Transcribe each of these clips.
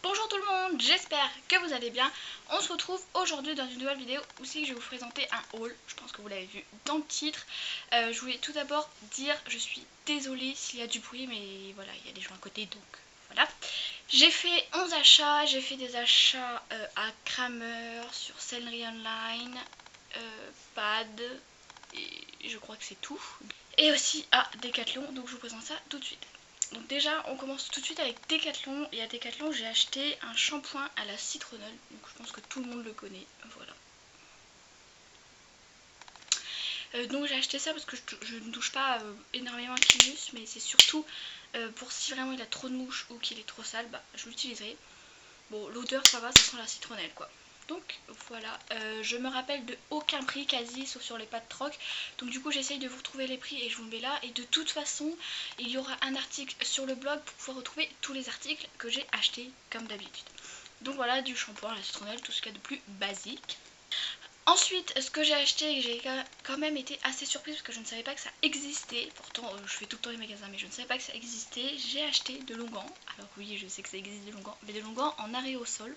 Bonjour tout le monde, j'espère que vous allez bien. On se retrouve aujourd'hui dans une nouvelle vidéo où c'est que je vais vous présenter un haul. Je pense que vous l'avez vu dans le titre. Je voulais tout d'abord dire, je suis désolée s'il y a du bruit, mais voilà, il y a des gens à côté, donc voilà. J'ai fait 11 achats, j'ai fait des achats à Kramer, sur Sellerie Online, Pad, et je crois que c'est tout. Et aussi à Decathlon, donc je vous présente ça tout de suite. Donc déjà on commence tout de suite avec Decathlon, et à Decathlon j'ai acheté un shampoing à la citronnelle, donc je pense que tout le monde le connaît, voilà. Donc j'ai acheté ça parce que je ne touche pas énormément à Clinius, mais c'est surtout pour si vraiment il a trop de mouches ou qu'il est trop sale, bah je l'utiliserai. Bon, l'odeur ça va, ça sent la citronnelle quoi. Donc voilà, je me rappelle de aucun prix quasi, sauf sur les pas de troc. Donc du coup j'essaye de vous retrouver les prix et je vous le mets là. Et de toute façon, il y aura un article sur le blog pour pouvoir retrouver tous les articles que j'ai achetés comme d'habitude. Donc voilà, du shampoing à la citronnelle, tout ce qu'il y a de plus basique. Ensuite, ce que j'ai acheté, et j'ai quand même été assez surprise parce que je ne savais pas que ça existait. Pourtant, je fais tout le temps les magasins, mais je ne savais pas que ça existait. J'ai acheté de l'onguent. Alors oui, je sais que ça existe de l'onguent, mais de l'onguent en aérosol.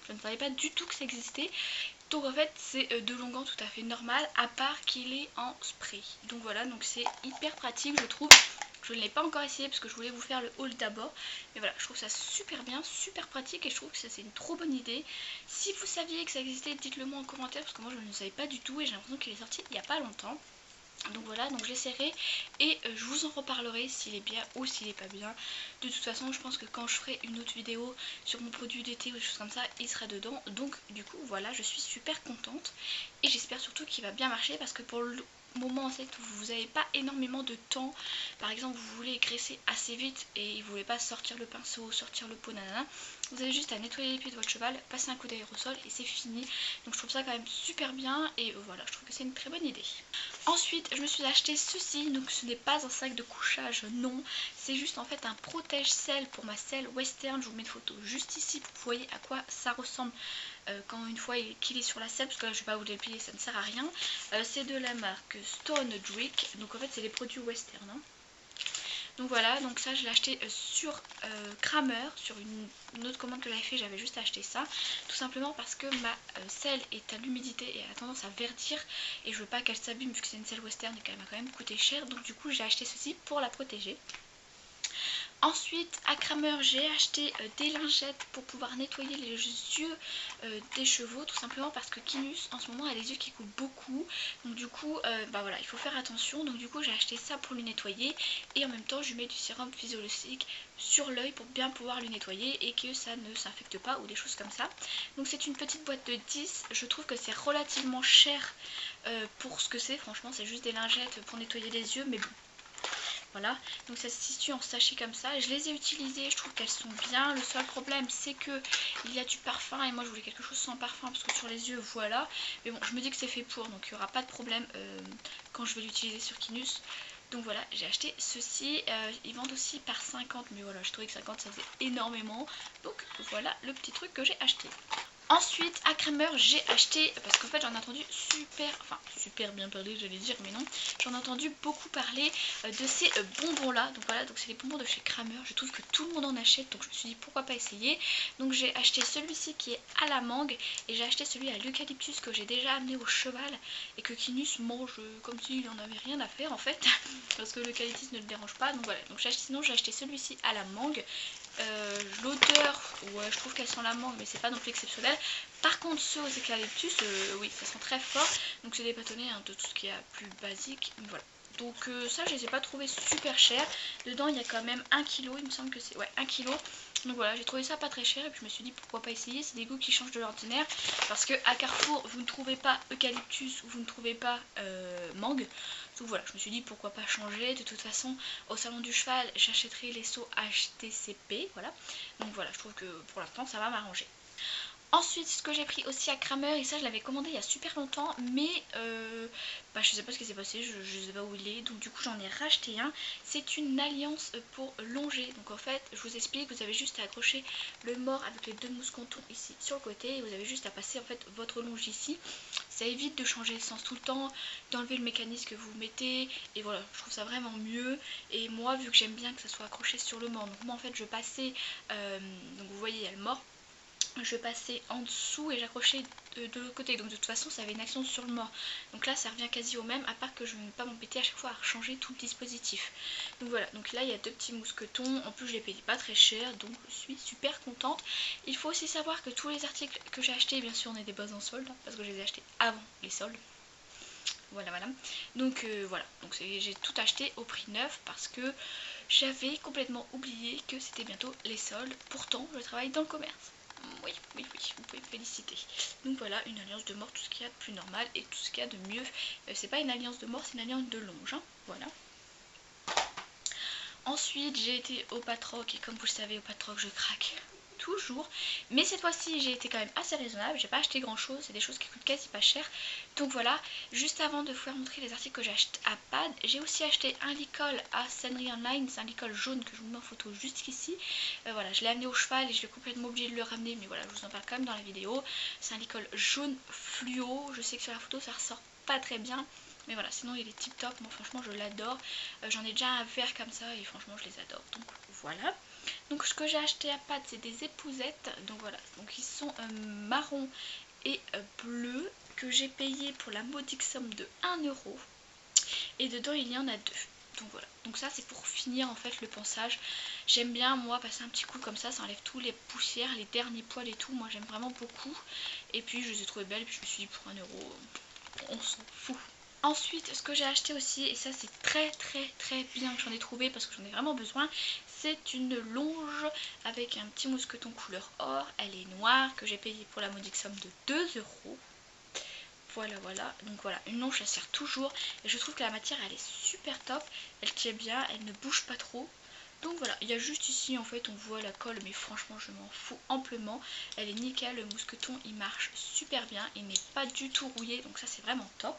Je ne savais pas du tout que ça existait. Donc en fait, c'est de l'onguent tout à fait normal, à part qu'il est en spray. Donc voilà, donc c'est hyper pratique, je trouve. Je ne l'ai pas encore essayé parce que je voulais vous faire le haul d'abord. Mais voilà, je trouve ça super bien, super pratique et je trouve que ça c'est une trop bonne idée. Si vous saviez que ça existait, dites-le moi en commentaire parce que moi je ne savais pas du tout et j'ai l'impression qu'il est sorti il n'y a pas longtemps. Donc voilà, donc j'essaierai et je vous en reparlerai s'il est bien ou s'il est pas bien. De toute façon, je pense que quand je ferai une autre vidéo sur mon produit d'été ou des choses comme ça, il sera dedans. Donc du coup, voilà, je suis super contente et j'espère surtout qu'il va bien marcher parce que pour le moment en fait où vous n'avez pas énormément de temps, par exemple vous voulez graisser assez vite et vous voulez pas sortir le pinceau, sortir le pot, nanana, vous avez juste à nettoyer les pieds de votre cheval, passer un coup d'aérosol et c'est fini. Donc je trouve ça quand même super bien et voilà, je trouve que c'est une très bonne idée. Ensuite, je me suis acheté ceci, donc ce n'est pas un sac de couchage, non, c'est juste en fait un protège-selle pour ma selle western. Je vous mets une photo juste ici pour que vous voyez à quoi ça ressemble quand une fois qu'il est sur la selle, parce que là je vais pas vous déplier, ça ne sert à rien. C'est de la marque Stone Drake, donc en fait c'est les produits western. Hein. Donc voilà, donc ça je l'ai acheté sur Kramer, sur une autre commande que j'avais fait, j'avais juste acheté ça. Tout simplement parce que ma selle est à l'humidité et a tendance à verdir et je veux pas qu'elle s'abîme vu que c'est une selle western et qu'elle m'a quand même coûté cher. Donc du coup j'ai acheté ceci pour la protéger. Ensuite, à Kramer, j'ai acheté des lingettes pour pouvoir nettoyer les yeux des chevaux, tout simplement parce que Kinus, en ce moment, a les yeux qui coulent beaucoup. Donc du coup, bah voilà, il faut faire attention. Donc du coup, j'ai acheté ça pour lui nettoyer. Et en même temps, je mets du sérum physiologique sur l'œil pour bien pouvoir lui nettoyer et que ça ne s'infecte pas ou des choses comme ça. Donc c'est une petite boîte de 10. Je trouve que c'est relativement cher pour ce que c'est. Franchement, c'est juste des lingettes pour nettoyer les yeux, mais bon. Voilà, donc ça se situe en sachet comme ça. Je les ai utilisées, je trouve qu'elles sont bien. Le seul problème c'est que il y a du parfum et moi je voulais quelque chose sans parfum parce que sur les yeux voilà. Mais bon, je me dis que c'est fait pour, donc il n'y aura pas de problème quand je vais l'utiliser sur Kinus. Donc voilà, j'ai acheté ceci. Ils vendent aussi par 50, mais voilà, je trouvais que 50 ça faisait énormément. Donc voilà le petit truc que j'ai acheté. Ensuite, à Kramer, j'ai acheté, parce qu'en fait j'en ai entendu super bien parler, j'allais dire, mais non. J'en ai entendu beaucoup parler de ces bonbons là. Donc voilà, donc c'est les bonbons de chez Kramer. Je trouve que tout le monde en achète, donc je me suis dit pourquoi pas essayer. Donc j'ai acheté celui-ci qui est à la mangue et j'ai acheté celui à l'eucalyptus que j'ai déjà amené au cheval et que Kinus mange comme s'il n'en avait rien à faire en fait. Parce que l'eucalyptus ne le dérange pas. Donc voilà, donc sinon j'ai acheté celui-ci à la mangue. L'odeur, ouais, je trouve qu'elle sent la mangue, mais c'est pas non plus exceptionnel. Par contre, ceux aux eucalyptus, oui, ça sent très fort. Donc c'est des bâtonnets hein, de tout ce qui est plus basique. Voilà. Donc ça, je les ai pas trouvés super chers. Dedans, il y a quand même 1 kg, il me semble que c'est 1 kg. Donc voilà, j'ai trouvé ça pas très cher et puis je me suis dit pourquoi pas essayer. C'est des goûts qui changent de l'ordinaire. Parce que à Carrefour, vous ne trouvez pas eucalyptus ou vous ne trouvez pas mangue. Donc voilà, je me suis dit pourquoi pas changer. De toute façon, au salon du cheval, j'achèterai les seaux HTCP. Voilà. Donc voilà, je trouve que pour l'instant, ça va m'arranger. Ensuite, ce que j'ai pris aussi à Kramer, et ça je l'avais commandé il y a super longtemps, mais je sais pas ce qui s'est passé, je sais pas où il est, donc du coup j'en ai racheté un. C'est une alliance pour longer, donc en fait je vous explique, vous avez juste à accrocher le mort avec les deux mousquetons ici sur le côté, et vous avez juste à passer en fait votre longe ici. Ça évite de changer le sens tout le temps, d'enlever le mécanisme que vous mettez, et voilà, je trouve ça vraiment mieux. Et moi, vu que j'aime bien que ça soit accroché sur le mort, donc moi en fait je passais, donc vous voyez il y a le mort, je passais en dessous et j'accrochais de l'autre côté, donc de toute façon ça avait une action sur le mort. Donc là ça revient quasi au même, à part que je ne vais pas m'embêter à chaque fois à changer tout le dispositif. Donc voilà, donc là il y a 2 petits mousquetons, en plus je les payais pas très cher, donc je suis super contente. Il faut aussi savoir que tous les articles que j'ai achetés, bien sûr on est des bases en solde, parce que je les ai achetés avant les soldes. Voilà. Donc voilà, donc j'ai tout acheté au prix neuf parce que j'avais complètement oublié que c'était bientôt les soldes. Pourtant je travaille dans le commerce. Oui, vous pouvez me féliciter. Donc voilà, une alliance de mort, tout ce qu'il y a de plus normal et tout ce qu'il y a de mieux. C'est pas une alliance de mort, c'est une alliance de longe, hein. Voilà. Ensuite j'ai été au Patroc et comme vous le savez au Patroc je craque toujours, mais cette fois-ci j'ai été quand même assez raisonnable, j'ai pas acheté grand chose, c'est des choses qui coûtent quasi pas cher. Donc voilà, juste avant de vous faire montrer les articles que j'ai acheté à Pad, j'ai aussi acheté un licol à Sandry Online, c'est un licol jaune que je vous mets en photo juste ici. Voilà, je l'ai amené au cheval et je l'ai complètement oublié de le ramener, mais voilà, je vous en parle quand même dans la vidéo. C'est un licol jaune fluo, je sais que sur la photo ça ressort pas très bien, mais voilà, sinon il est tip top, moi franchement je l'adore. J'en ai déjà un vert comme ça et franchement je les adore, donc voilà. Donc ce que j'ai acheté à Pâtes c'est des épousettes, donc voilà, donc ils sont marron et bleus, que j'ai payé pour la modique somme de 1 €, et dedans il y en a 2. Donc voilà, donc ça c'est pour finir en fait le ponçage. J'aime bien moi passer un petit coup comme ça enlève tous les poussières, les derniers poils et tout, moi j'aime vraiment beaucoup. Et puis je les ai trouvées belles, puis je me suis dit pour 1 €, on s'en fout. Ensuite, ce que j'ai acheté aussi, et ça c'est très bien que j'en ai trouvé parce que j'en ai vraiment besoin, c'est une longe avec un petit mousqueton couleur or. Elle est noire, que j'ai payé pour la modique somme de 2 €. Voilà, donc voilà, une longe ça sert toujours et je trouve que la matière elle est super top, elle tient bien, elle ne bouge pas trop. Donc voilà, il y a juste ici en fait on voit la colle, mais franchement je m'en fous amplement. Elle est nickel, le mousqueton il marche super bien, il n'est pas du tout rouillé, donc ça c'est vraiment top.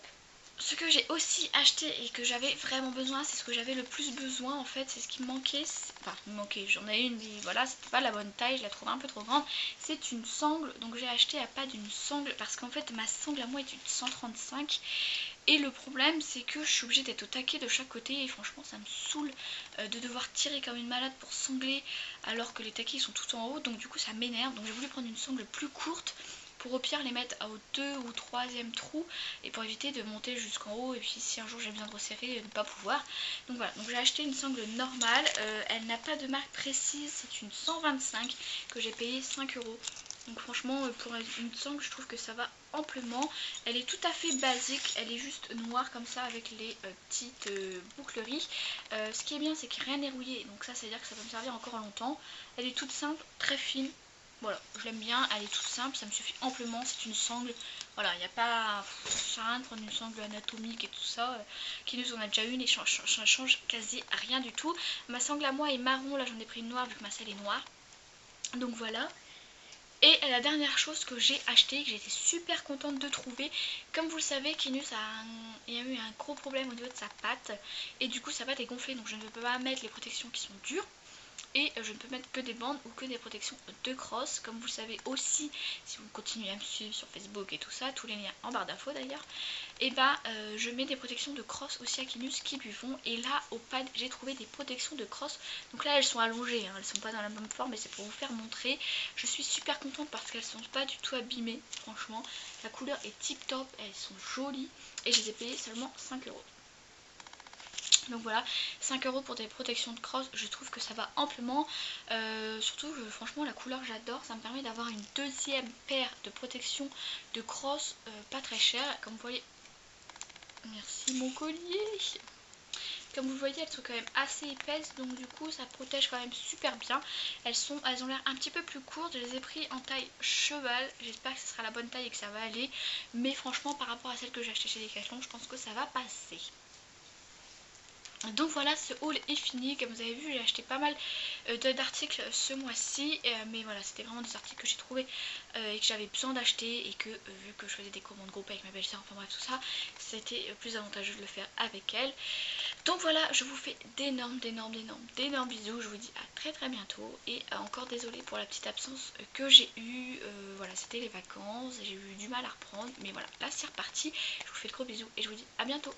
Ce que j'ai aussi acheté et que j'avais vraiment besoin, c'est ce que j'avais le plus besoin en fait, c'est ce qui me manquait. Enfin, il me manquait, j'en ai une, mais voilà, c'était pas la bonne taille, je la trouvais un peu trop grande. C'est une sangle, donc j'ai acheté à pas d'une sangle parce qu'en fait ma sangle à moi est une 135. Et le problème c'est que je suis obligée d'être au taquet de chaque côté et franchement ça me saoule de devoir tirer comme une malade pour sangler alors que les taquets sont tout en haut, donc du coup ça m'énerve. Donc j'ai voulu prendre une sangle plus courte pour au pire les mettre au 2 ou 3e trou et pour éviter de monter jusqu'en haut et puis si un jour j'ai besoin de resserrer ne pas pouvoir. Donc voilà, donc j'ai acheté une sangle normale, elle n'a pas de marque précise, c'est une 125 que j'ai payé 5 €. Donc franchement pour une sangle je trouve que ça va amplement. Elle est tout à fait basique, elle est juste noire comme ça avec les petites boucleries. Ce qui est bien c'est que rien n'est rouillé, donc ça c'est à dire que ça va me servir encore longtemps. Elle est toute simple, très fine. Voilà, je l'aime bien, elle est toute simple, ça me suffit amplement, c'est une sangle. Voilà, il n'y a pas... ça sert à rien de prendre une sangle anatomique et tout ça. Qui nous en a déjà une et ça change quasi rien du tout. Ma sangle à moi est marron, là j'en ai pris une noire vu que ma selle est noire. Donc voilà. Et la dernière chose que j'ai acheté, que j'étais super contente de trouver, comme vous le savez, Kinus il y a eu un gros problème au niveau de sa patte et du coup sa patte est gonflée, donc je ne peux pas mettre les protections qui sont dures. Et je ne peux mettre que des bandes ou que des protections de crosse. Comme vous le savez aussi, si vous continuez à me suivre sur Facebook et tout ça, tous les liens en barre d'infos d'ailleurs, et bah je mets des protections de crosse aussi à Kinus qui lui vont. Et là au pad j'ai trouvé des protections de crosse. Donc là elles sont allongées, hein, elles sont pas dans la même forme, mais c'est pour vous faire montrer. Je suis super contente parce qu'elles sont pas du tout abîmées, franchement. La couleur est tip top, elles sont jolies et je les ai payées seulement 5 €. Donc voilà, 5 € pour des protections de crosse, je trouve que ça va amplement. Surtout, franchement, la couleur j'adore. Ça me permet d'avoir une deuxième paire de protections de crosse pas très chère. Comme vous voyez, merci mon collier. Comme vous le voyez, elles sont quand même assez épaisses, donc du coup ça protège quand même super bien. Elles ont l'air un petit peu plus courtes, je les ai pris en taille cheval. J'espère que ce sera la bonne taille et que ça va aller. Mais franchement, par rapport à celle que j'ai achetée chez Decathlon, je pense que ça va passer. Donc voilà, ce haul est fini. Comme vous avez vu, j'ai acheté pas mal d'articles ce mois-ci, mais voilà, c'était vraiment des articles que j'ai trouvé et que j'avais besoin d'acheter, et que vu que je faisais des commandes groupe avec ma belle-sœur, enfin bref tout ça, c'était plus avantageux de le faire avec elle. Donc voilà, je vous fais d'énormes bisous. Je vous dis à très bientôt, et encore désolée pour la petite absence que j'ai eue. Voilà, c'était les vacances, j'ai eu du mal à reprendre, mais voilà, là c'est reparti. Je vous fais de gros bisous et je vous dis à bientôt.